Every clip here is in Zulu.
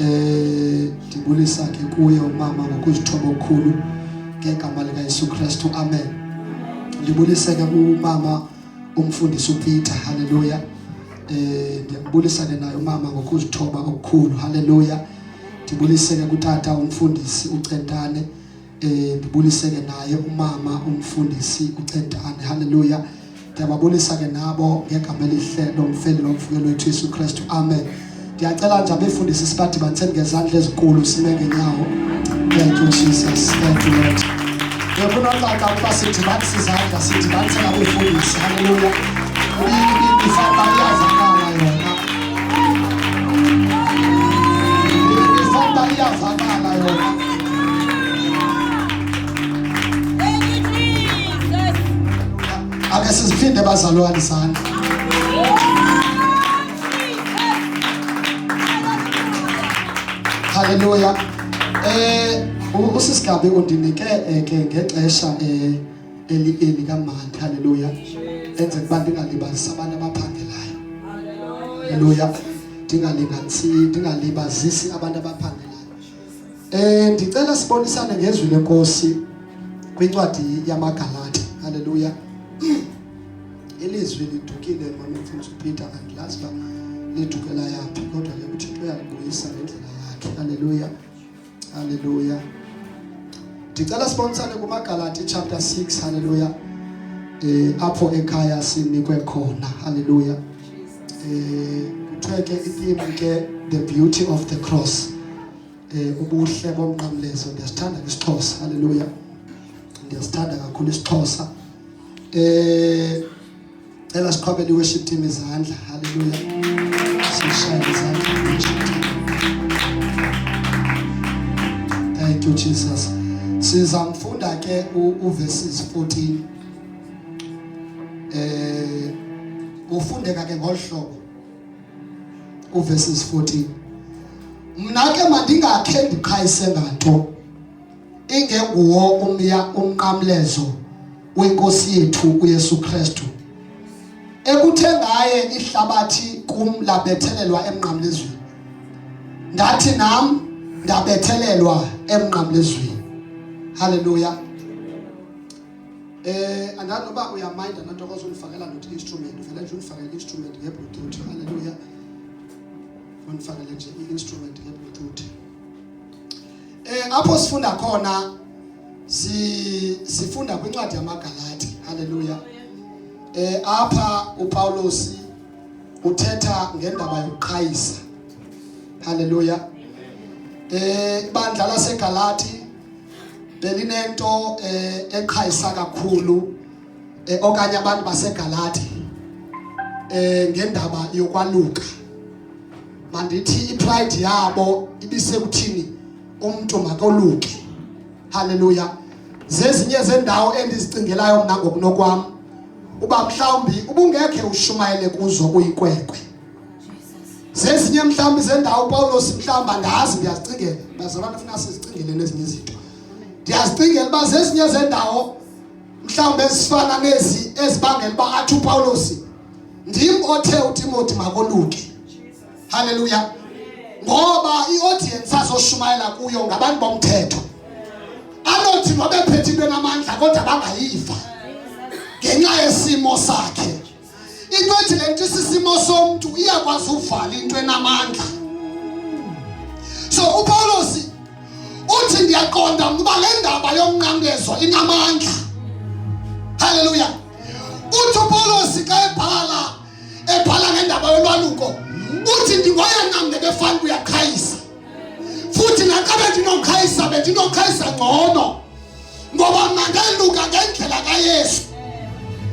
Ndibulisa ke kuye umama ngokuzithoba okukhulu ngegama lika Yesu Kristu. Amen. Ndibulisa ke umama umfundisi uPeter. Haleluya. Ndiyambulisa ke naye umama ngokuzithoba okukhulu. Haleluya. Ndibulise ke kutata umfundisi uCentane. Ndibulise ke naye umama umfundisi uCentane. Haleluya. Ndiyababulisa ke nabo ngegama elihle lomfeli lomvukelo wethu Yesu Kristu. Amen. Ndiyacela nje abefundisi sibadibaniseni ngezandla ezinkulu sime ngenyawo. Thank you Jesus. Thank you Lord. Ngiyabonga ukuba sidibanise izandla sidibanise nabefundisi. Haleluya. Ifamba iyavakala yona. Ifamba iyavakala yona. Ake siziphinde bazalwane izandla. Haleluya. Usisigabe undinike ke ngexesha elikamandi. Haleluya. Enze kubantu ingalibazisa abantu abaphangelayo. Haleluya. Ndingalibazisi abantu abaphangelayo. Ndicela sibonisane ngezwi lenkosi kwincwadi yamaGalati. Haleluya. Ilizwi lidukile mama mfundisi uPeter angilazi ba lidukela yaphi kodwa ke uThixo uyalibuyisa ngendlela yakhe. Haleluya. Haleluya. Ndicela sibonisane kumaGalati chapter 6. Haleluya. Apho ekhaya sinikwe khona. Haleluya. Kuthiwe ke itheme ke the beauty of the cross. Ubuhle bomnqamlezo. Ndiyasithanda isiXhosa. Haleluya. Ndiyasithanda kakhulu isiXhosa. Ela siqhubele worship team izandla. Haleluya. Sishaya izandla worship team. Thank you Jesus. Sizamfunda ke uverses 14. Ufundeka ke ngohlobo. Uverses 14. Mina ke mandingakhe ndiqhayise nganto ingenguwo umnqamlezo wenkosi yethu uYesu Kristu. Ekuthe ngaye ihlabathi kum labethelelwa emnqamlezweni. Ndathi nam ndabethelelwa emnqamlezweni. Haleluya. Andani noba uyamind nantokozo ulifakela not instrument. Uvela nje ulifakela instrument ngeBluetooth. Haleluya. Unifakele nje instrument ngeBluetooth. Apho sifunda khona sifunda kwincwadi yamaGalati. Haleluya. Apha uPaulos uthetha ngendaba yokuqhayisa. Haleluya. Ibandla laseGalati belinento eqhayisa kakhulu okanye abantu baseGalati ngendaba yokwaluka. Mandithi ipride yabo ibisekuthini umuntu makoluke. Haleluya. Zezinye zendawo endizicingelayo mina ngokunokwami uba mhlawumbi ubungekhe ushumayele kuzo uyikwekwe. Zezinye mhlawumbi zendawo uPaulos mhlawumbi angazi ndiyazicingela. Bazalwane ufuna sizicingele nezinye izinto. Ndiyazicingela uba zezinye zendawo mhlawumbi ezifana nezi ezibangela uba athi uPaulos ndim othe uTimothy makoluke. Haleluya. Ngoba iaudience azoshumayela kuyo ngabantu bomthetho. Anothi nobephethe into enamandla kodwa bangayiva ngenxa yesimo sakhe. Into ethi lento isisimo somuntu iyakwazi uvala into enamandla. So uPaulos uthi ndiyaqonda ukuba le ndaba yomnqamlezo inamandla. Haleluya. Uthi uPaulos ka ebhala ngendaba yolwaluko uthi ndingoyanqamle befana uyaqhayisa. Futhi nakabe ndinoqhayisa bendinoqhayisa ngcono. Ngoba mna ngeluka ngendlela kaYesu.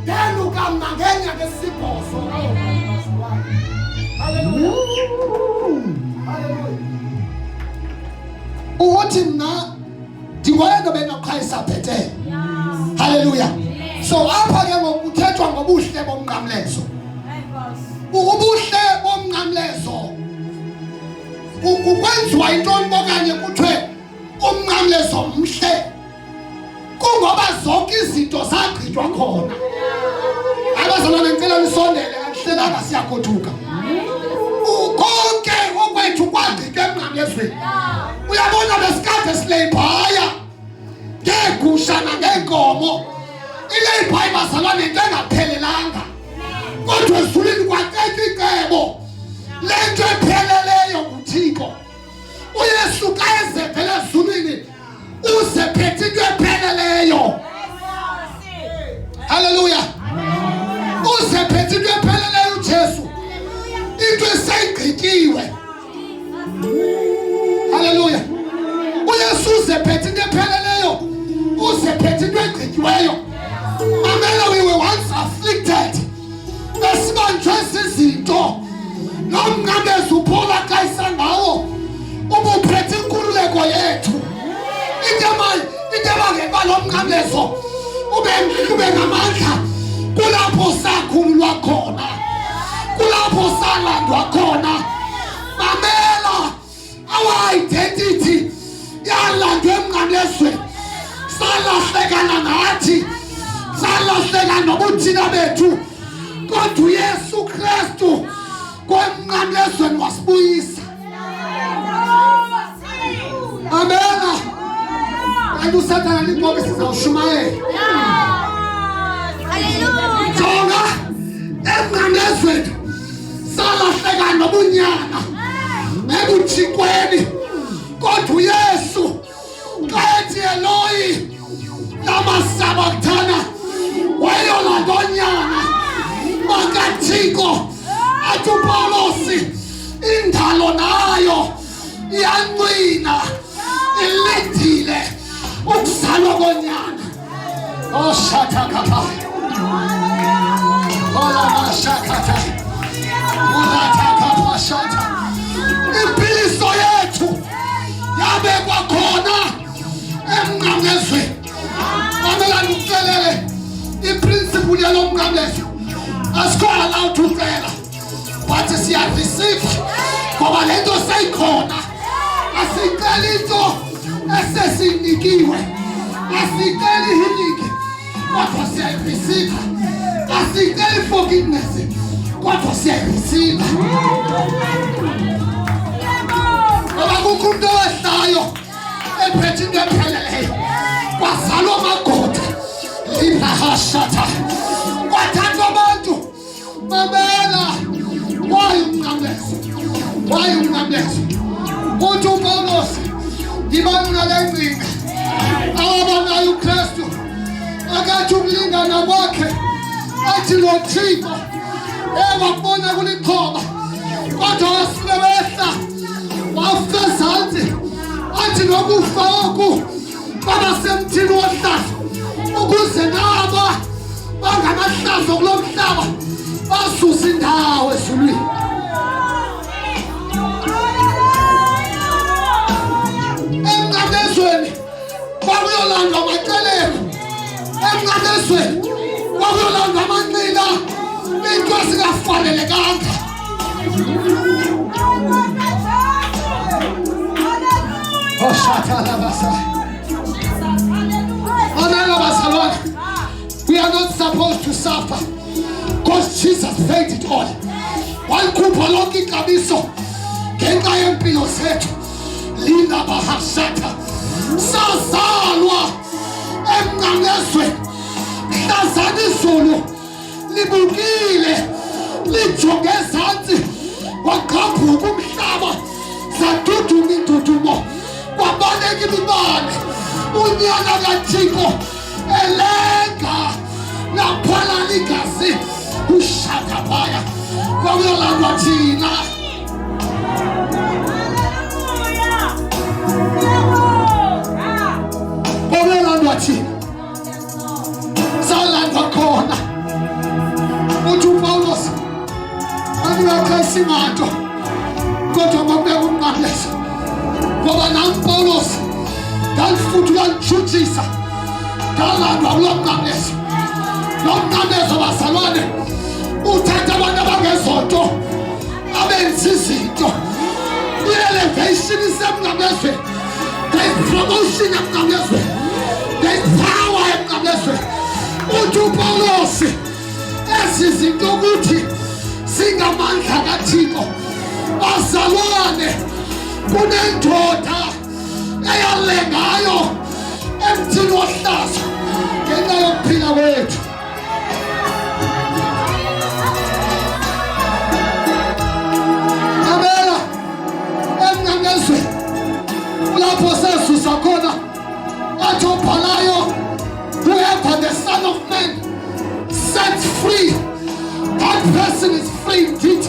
Ngeluka mna ngenya ngesibhozo. Haleluya. Haleluya. Uthi mna ndingoyena benoqhayisa bhetele. Haleluya. So apha ke ngokuthethwa ngobuhle bomnqamlezo. Ubuhle bomnqamlezo ukwenziwa intoni okanye kuthiwe umnqamlezo mhle kungoba zonke izinto zagqitywa khona. Abazalwane ngicela nisondele akuhlelanga siyagothuka. Konke okwethu kwagqitywa emnqamlezweni. emnqamlezweni. Uyabona besikade silebhaya ngegusha nangenkomo. Ilebhaya bazalwane into engaphelelanga. Kodwa ezulwini kwateka icebo lento epheleleyo kuThixo. uYesu xa ezevela ezulwini uzephethe into epheleleyo. Hallelujah. Uzephethe into epheleleyo uJesu. Into esayigqityiwe. Hallelujah. uYesu uzephethe into epheleleyo. Uzephethe into egqityiweyo. Mamela, we were once afflicted. Besibanjwe zizinto. Nomnqamlezo uphola xa isangawo. Ubuphethe inkululeko yethu. Into abangeba lo mnqamlezo ube ngamandla. Kulapho sakhululwa khona. Kulapho salandwa khona. Mamela, our identity yalandwa emnqamlezweni. Salahlekana nathi. Salahlekana nobuthina bethu. Kodwa uYesu Kristu kwemnqamlezweni wasibuyisa. Mamela, kanti uSathane liqobe sizawushumayela. Jonga emnqamlezweni salahlekana nobunyana ebuthikweni. Kodwa uYesu xa ethi Eloi lama sabachthani wayolanda onyana makaThixo. Athi uPawulos indalo nayo iyancwina ilindile ukuzalwa konyana. Oh shatakapa. Ola shakata. Ulataka shata. Impiliso yethu yabekwa khona emnqamlezweni. Mamela ngikucelele iprinciple yalo mnqamlezo. Asikho allowed to cela. But siya receive ngoba lento seyikhona. Asicela into esesinikiwe. Asicela healing kodwa siya receive. Asicela forgiveness kodwa siya receive. Ngoba kukho umuntu owehlayo ephethe into epheleleyo. Kwazalwa amagoda liphahashata. Kwathathwa abantu. Mamela, why umnqamlezo? Why umnqamlezo? Uthi uPawulos ngibanga lengcinga abanayo uKristu akathi ukulingana kwakhe athi lo Thixo wakubona kulithoba kodwa wasuke wehla wafezansi athi nokufa oku baba semthini wohlazo ukuze naba bangamahlazo kulomhlaba basusa indawo ezulwini. Emnqamlezweni kwakuyolandwa amacelelo. Emnqamlezweni kwakuyolandwa amanqila. Into esingafanelekanga. We are not supposed to suffer because Jesus paid it all. Wayikhupha lonke ixabiso ngenxa yempilo zethu. Lina bahashata. Sazalwa emnqamlezweni. Mhlazana izulu libukile lijonge ezantsi waqhambuka umhlaba zaduduma indudumo kwabaleka imibane. Unyana kaThixo elenga laphalala igazi ushakabaya kwakuyolandwa thina. Kwakuyolandwa thina salandwa khona. Uthi uPawulos angakhaisi nganto kodwa mabeka umnqamlezo ngoba nami uPawulos ngalifuthi uyanijutshisa ngalandwa kulo mnqamlezo. Lo mnqamlezo bazalwane uthatha abantu abangezonto abenza izinto. I-elevation isemnqamlezweni. There's promotion emnqamlezweni. There's power emnqamlezweni. Uthi uPawulos ezi zinto ukuthi singamandla kaThixo. Bazalwane kunendoda eyalengayo emthini wohlazo ngenxa yokuphila kwethu. Amela emnqamezwe ulapho sesusa khona athi obhalayo, whoever the Son of Man sets free, that person is free indeed.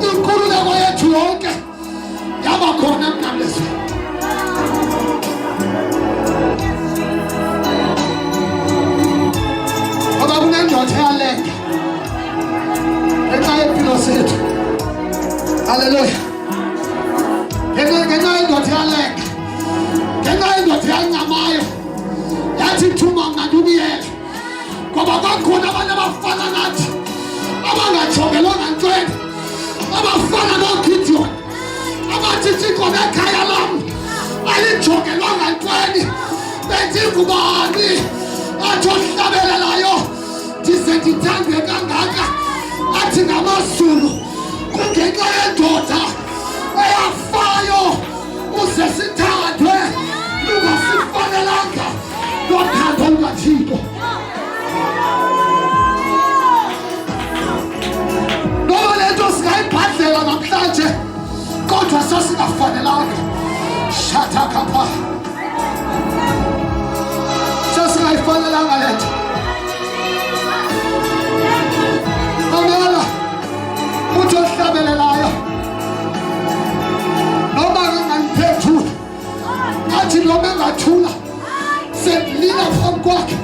Inkululeko yethu yonke yaba khona emnqamezwe. Ngoba kunendoda eyalenga ngenxa yempilo zethu. Hallelujah. Ngenxa yendoda eyalenga, ngenxa yendoda eyancamayo yathi thuma ngandubiyele. Ngoba bakhona abantu abafana nathi abangajongelwanga ntweni, abafana noGideon abathi Thixo nekhaya lam alijongelwanga ntweni, benzi ngubani athi ohlabelelayo ndize ndithandwe kangaka, athi ngamazulu kungenxa yendoda eyafayo uze sithandwe lungasifanelanga lothando lukaThixo. Noma lento singayibhadlela namhlanje kodwa sasingafanelanga. Shatakapa sasingayifanelanga lento. Mamela uthi ohlabelelayo noma ngangiphethula athi noma engathula semlila phambi kwakhe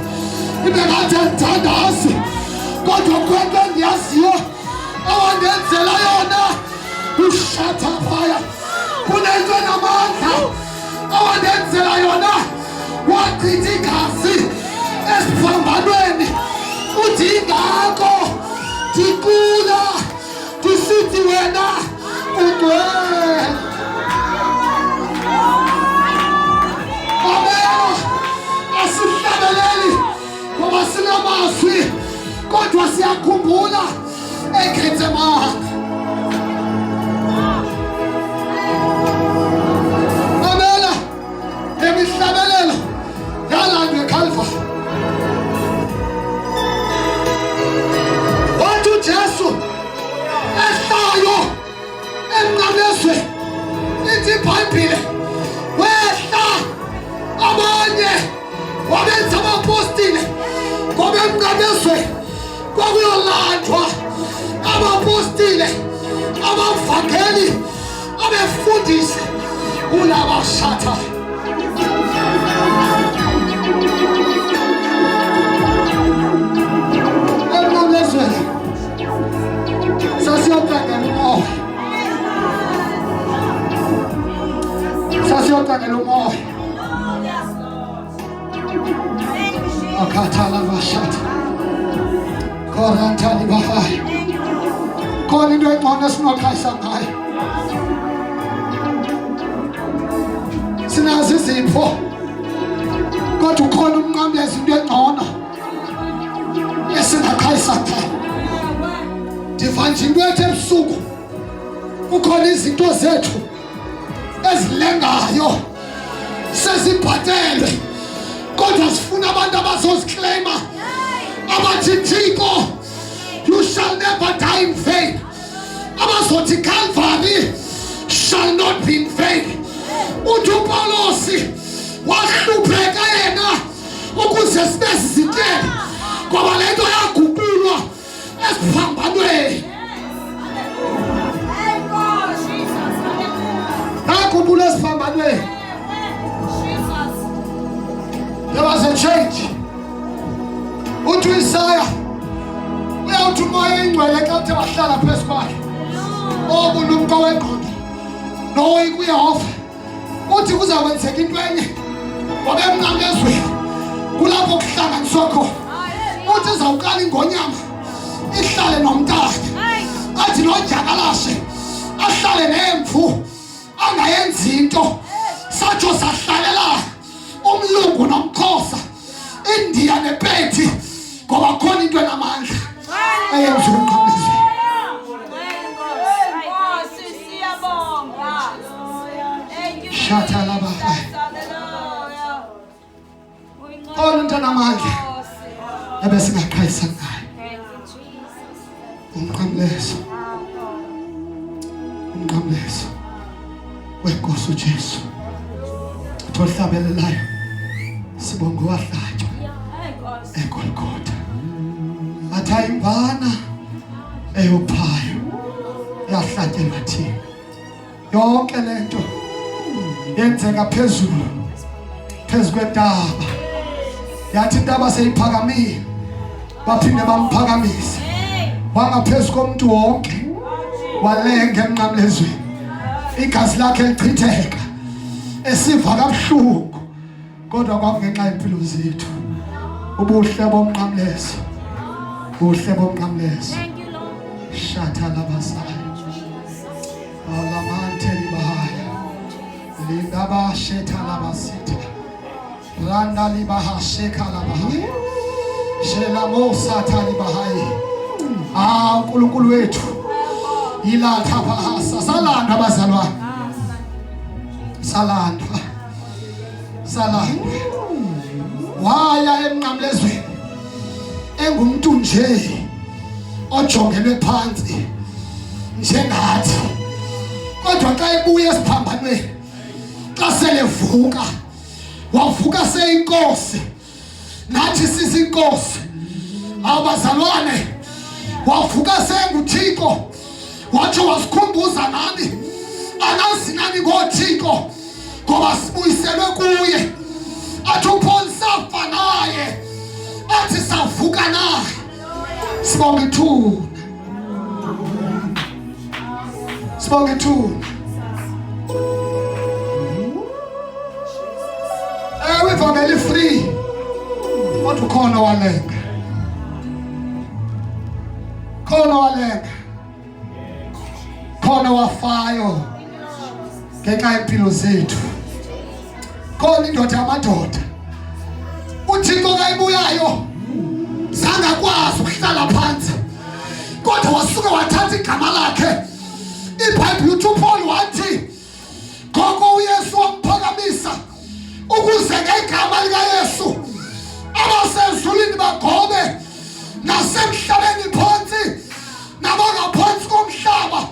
ibe ngathi andithandazi, kodwa kwento endiyaziyo awandenzela yona ushathaphaya. Kunento enamandla awandenzela yona, wachitha igazi esiphambanweni. Uthi ingako ndikula ndisithi wena ungcwele. Amela asihlabeleli ngoba sinamazwi kodwa siyakhumbula eGetsemane. Amela emihlabelelo yalandwa eKalvari. Wathi uJesu ehlayo emnqamezwe, ithi iBhayibhile wehla abanye wabenza abapostile, ngoba emnqamezwe kwakuyolandwa abapostile, abavangeli, abefundisi kulabashatha. Emnqamezweni sasiyotangela umoya, sasiyotangela umoya. Akathala bashata korantani bahaya. Khona into engcono esinokhayisa ngayo. Sinazi izipho kodwa ukhona umnqamlezi into engcono esingakhayisa ngayo. Ndiva nje into ethi ebusuku kukhona izinto zethu ezilengayo sezibhatelwe, kodwa sifuna abantu abazoziclaima abathi Thixo you shall never die in vain. Abazothi Calvary shall not be in vain. Uthi uPaulosi wahlupheka yena ukuze sibe sizityele, ngoba lento yaguqulwa esiphambanweni. Yaguqulwa esiphambanweni. There was a change. Uthi Isaya uyawuthi umoya ingcwele xa uthe wahlala phezu kwakhe obulumko wengqondo noyi kuyehova, uthi kuzakwenzeka into enye ngoba emnqamezweni kulapho kuhlanganiswa khona. Uthi izawuqala ingonyama ihlale nomntana, athi nodyakalashe ahlale nemvu angayenzi into. Satsho sahlalela umlungu nomkhosa, India nePethi, ngoba khona into enamandla eyenziwe emnqamezweni. Shata laba. All into namandla. Ebese ngaqhayisa ngayo. Umqamleso. Umqamleso. Wenkosi uJesu. Thohlabelelayo. Sibonga wahlatsha. eGolgotha. Atha imvana eyophayo. Yahlatshelwa thina. Yonke lento yenzeka phezulu kwentaba. Yathi intaba seyiphakamile baphinde bamphakamisa wangaphezulu komuntu wonke walenga emnqamlezweni. Igazi lakhe lichitheka esiva kabuhlungu kodwa kwakungenxa yempilo zethu. Ubuhle bomnqamlezo, ubuhle bomnqamlezo. Shatha labasaya alamante libahaya lindaba shetha labasita randa libaha sheka labahaya shela mosata libahaya. uNkulunkulu wethu ilatha bahasa salanda bazalwane, salandwa waya emnqamlezweni engumuntu nje ojongelwe phansi njengathi, kodwa xa ebuya esiphambanweni xa selevuka wavuka seyinkosi nathi sizinkosi. Abazalwane wavuka senguThixo watsho wasikhumbuza nami anazi nani ngoThixo ngoba sibuyiselwe kuye. Athi uPaul safa naye athi savuka naye. Sibonge ithuna, sibonge ithuna. Ivangeli free kodwa khona walenga, khona walenga, khona wafayo ngenxa yempilo zethu. Khona indoda yamadoda uThixo kayibuyayo sangakwazi ukuhlala phansi kodwa wasuka wathatha igama lakhe. iBhayibheli uthi uPaul wathi ngoko uYesu wamphakamisa ukuze ngegama likaYesu abasezulwini bagobe nasemhlabeni phansi nabangaphansi komhlaba,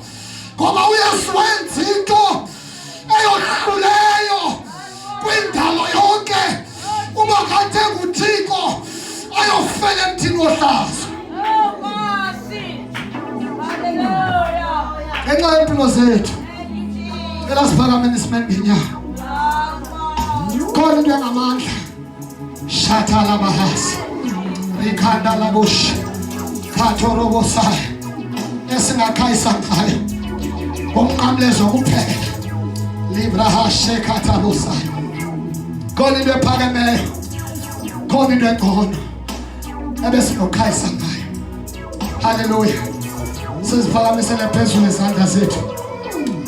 ngoba uYesu wenza into eyodluleyo kwindalo yonke. Uma kade nguThixo ayofela emthini wohlazo ngenxa yempilo zethu. Ela siphakameni simente ngenyawo. Khona into engamandla. Shatha labahasi rikhanda labush khathorobosaya esingakhayisa ngayo umnqamlezo kuphela libraha shekhathabosaya. Khona into ephakemeyo, khona into engcono ebesinokhayisa ngayo. Haleluya. Siziphakamisele phezulu izandla zethu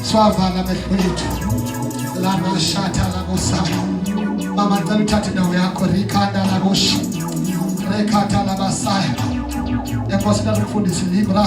siwavala amehlo ethu. Lana shatha labosaya. Mama ngicela uthathe indawo yakho. Rikhanda labush rekhatha labasaya. Enkosi, umfundisi libra